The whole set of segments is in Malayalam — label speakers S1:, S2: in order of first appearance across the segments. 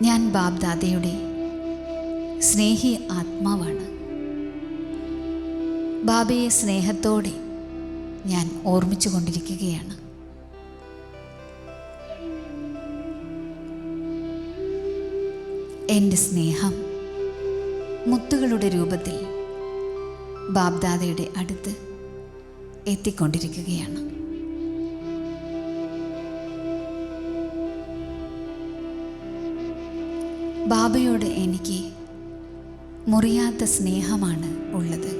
S1: ഞാൻ ബാബ്ദാദയുടെ സ്നേഹി ആത്മാവാണ്. ബാബയെ സ്നേഹത്തോടെ ഞാൻ ഓർമ്മിച്ചു കൊണ്ടിരിക്കുകയാണ്. എൻ്റെ സ്നേഹം മുത്തുകളുടെ രൂപത്തിൽ ബാബ്ദാദയുടെ അടുത്ത് എത്തിക്കൊണ്ടിരിക്കുകയാണ്. ബാബയോട് എനിക്ക് മുറിയാത്ത സ്നേഹമാണ് ഉള്ളത്.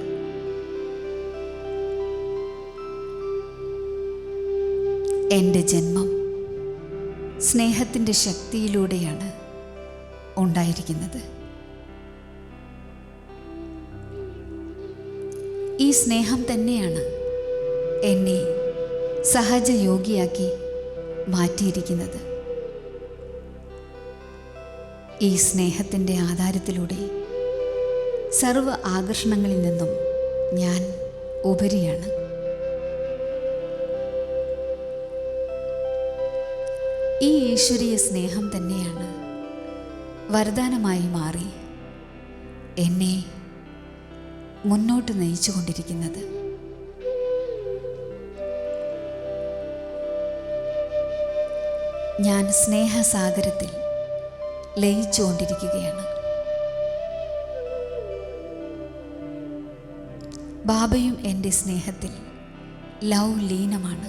S1: എൻ്റെ ജന്മം സ്നേഹത്തിൻ്റെ ശക്തിയിലൂടെയാണ് ഉണ്ടായിരിക്കുന്നത്. ഈ സ്നേഹം തന്നെയാണ് എന്നെ സഹജയോഗിയാക്കി മാറ്റിയിരിക്കുന്നത്. ഈ സ്നേഹത്തിൻ്റെ ആധാരത്തിലൂടെ സർവ്വ ആകർഷണങ്ങളിൽ നിന്നും ഞാൻ ഉപരിയാണ്. ഈ ഈശ്വരീയ സ്നേഹം തന്നെയാണ് വരദാനമായി മാറി എന്നെ മുന്നോട്ട് നയിച്ചുകൊണ്ടിരിക്കുന്നത്. ഞാൻ സ്നേഹസാഗരത്തിൽ ലയിച്ചുകൊണ്ടിരിക്കുകയാണ്. ബാബയും എൻ്റെ സ്നേഹത്തിൽ ലവ് ലീനമാണ്.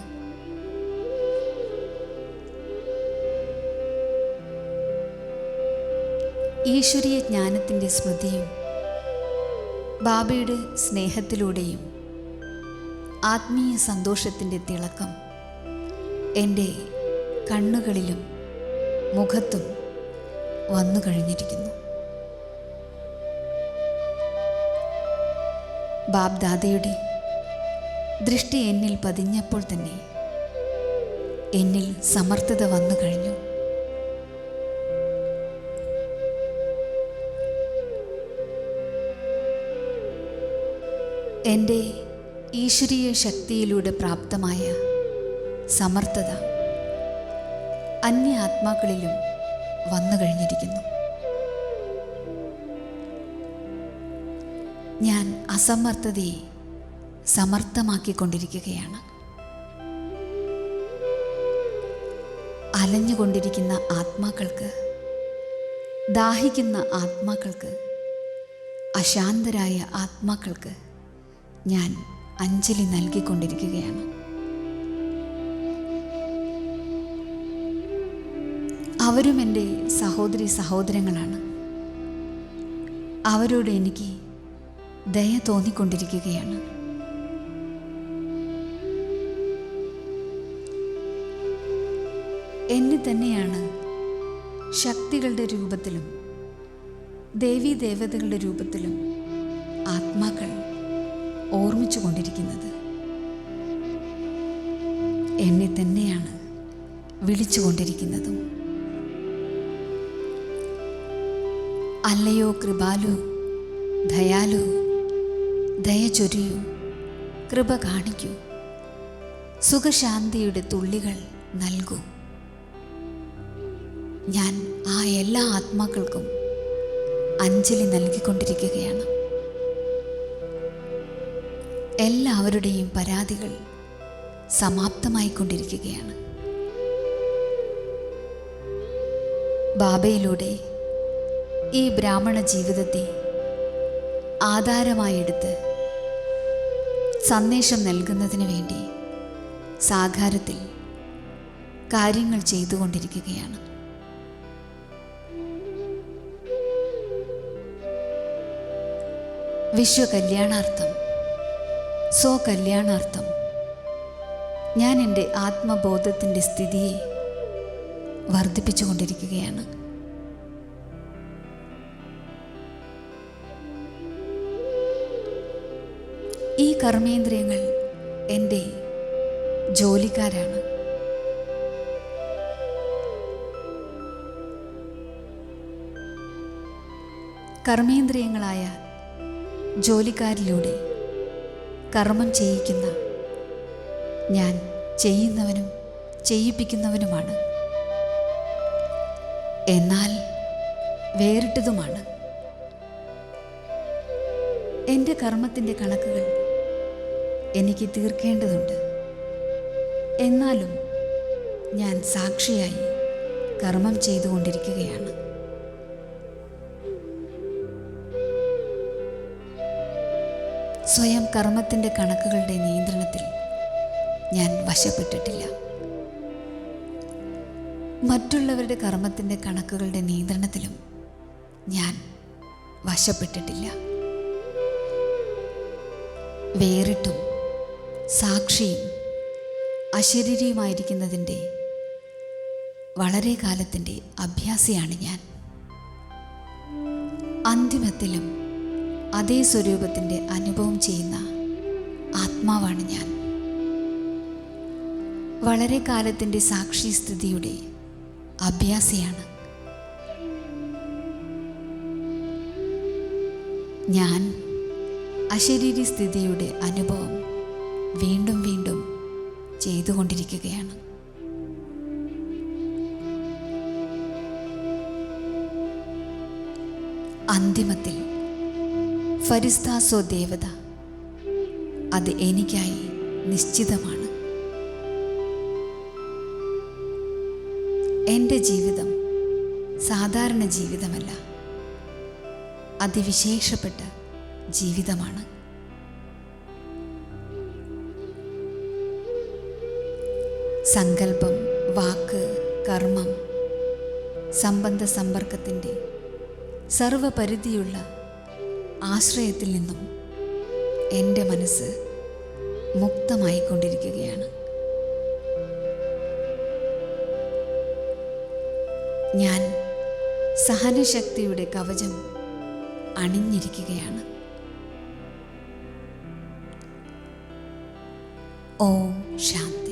S1: ഈശ്വരീയ ജ്ഞാനത്തിൻ്റെ സ്മൃതിയും ബാബയുടെ സ്നേഹത്തിലൂടെയും ആത്മീയ സന്തോഷത്തിൻ്റെ തിളക്കം എൻ്റെ കണ്ണുകളിലും മുഖത്തും വന്നു കഴിഞ്ഞിരിക്കുന്നു. ബാബ്ദാദയുടെ ദൃഷ്ടി എന്നിൽ പതിഞ്ഞപ്പോൾ തന്നെ എന്നിൽ സമർത്ഥത വന്നു കഴിഞ്ഞു. എൻ്റെ ഈശ്വരീയ ശക്തിയിലൂടെ പ്രാപ്തമായ സമർത്ഥത അന്യ ആത്മാക്കളിലും വന്നു കഴിഞ്ഞിരിക്കുന്നു. ഞാൻ അസമർത്ഥതയെ സമർത്ഥമാക്കിക്കൊണ്ടിരിക്കുകയാണ്. അലഞ്ഞുകൊണ്ടിരിക്കുന്ന ആത്മാക്കൾക്ക്, ദാഹിക്കുന്ന ആത്മാക്കൾക്ക്, അശാന്തരായ ആത്മാക്കൾക്ക് ഞാൻ അഞ്ജലി നൽകിക്കൊണ്ടിരിക്കുകയാണ്. അവരും എൻ്റെ സഹോദരി സഹോദരങ്ങളാണ്. അവരോട് എനിക്ക് ദയ തോന്നിക്കൊണ്ടിരിക്കുകയാണ്. എന്നെ തന്നെയാണ് ശക്തികളുടെ രൂപത്തിലും ദേവീ ദേവതകളുടെ രൂപത്തിലും ആത്മാക്കൾ ഓർമ്മിച്ചു കൊണ്ടിരിക്കുന്നത്. എന്നെ തന്നെയാണ് വിളിച്ചുകൊണ്ടിരിക്കുന്നതും. അല്ലയോ കൃപാലു, ദയാലു, ദയ ചൊരിയൂ, കൃപ കാണിക്കൂ, സുഖശാന്തിയുടെ തുള്ളികൾ നൽകൂ. ഞാൻ ആ എല്ലാ ആത്മാക്കൾക്കും അഞ്ജലി നൽകിക്കൊണ്ടിരിക്കുകയാണ്. എല്ലാവരുടെയും പരാതികൾ സമാപ്തമായിക്കൊണ്ടിരിക്കുകയാണ്. ബാബയിലൂടെ ഈ ബ്രാഹ്മണ ജീവിതത്തെ ആധാരമായെടുത്ത് സന്ദേശം നൽകുന്നതിന് വേണ്ടി സാകാരത്തിൽ കാര്യങ്ങൾ ചെയ്തുകൊണ്ടിരിക്കുകയാണ്. വിശ്വകല്യാണാർത്ഥം, സ്വകല്യാണാർത്ഥം ഞാൻ എൻ്റെ ആത്മബോധത്തിൻ്റെ സ്ഥിതിയെ വർദ്ധിപ്പിച്ചുകൊണ്ടിരിക്കുകയാണ്. ഈ കർമ്മേന്ദ്രിയങ്ങൾ എൻ്റെ ജോലിക്കാരാണ്. കർമ്മേന്ദ്രിയങ്ങളായ ജോലിക്കാരിലൂടെ കർമ്മം ചെയ്യിക്കുന്ന ഞാൻ ചെയ്യുന്നവനും ചെയ്യിപ്പിക്കുന്നവനുമാണ്. എന്നാൽ വേറിട്ടതുമാണ്. എൻ്റെ കർമ്മത്തിൻ്റെ കണക്കുകൾ എനിക്ക് തീർക്കേണ്ടതുണ്ട്. എന്നാലും ഞാൻ സാക്ഷിയായി കർമ്മം ചെയ്തുകൊണ്ടിരിക്കുകയാണ്. സ്വയം കർമ്മത്തിൻ്റെ കണക്കുകളുടെ നിയന്ത്രണത്തിൽ ഞാൻ വശപ്പെട്ടിട്ടില്ല. മറ്റുള്ളവരുടെ കർമ്മത്തിൻ്റെ കണക്കുകളുടെ നിയന്ത്രണത്തിലും ഞാൻ വശപ്പെട്ടിട്ടില്ല. വേറിട്ടും സാക്ഷിയും അശരീരിയുമായിരിക്കുന്നതിൻ്റെ വളരെ കാലത്തിൻ്റെ അഭ്യാസിയാണ് ഞാൻ. അന്തിമത്തിലും അതേ സ്വരൂപത്തിൻ്റെ അനുഭവം ചെയ്യുന്ന ആത്മാവാണ് ഞാൻ. വളരെ കാലത്തിൻ്റെ സാക്ഷിസ്ഥിതിയുടെ അഭ്യാസിയാണ് ഞാൻ. അശരീരി സ്ഥിതിയുടെ അനുഭവം വീണ്ടും വീണ്ടും ചെയ്തുകൊണ്ടിരിക്കുകയാണ്. അന്തിമത്തിൽ ഫരിസ്താസോ ദേവത അത് എനിക്കായി നിശ്ചിതമാണ്. എൻ്റെ ജീവിതം സാധാരണ ജീവിതമല്ല, അതിവിശേഷപ്പെട്ട ജീവിതമാണ്. സങ്കല്പം, വാക്ക്, കർമ്മം, സംബന്ധ സമ്പർക്കത്തിൻ്റെ സർവപരിധിയുള്ള ആശ്രയത്തിൽ നിന്നും എൻ്റെ മനസ്സ് മുക്തമായിക്കൊണ്ടിരിക്കുകയാണ്. ഞാൻ സഹനശക്തിയുടെ കവചം അണിഞ്ഞിരിക്കുകയാണ്. ഓം ശാന്തി.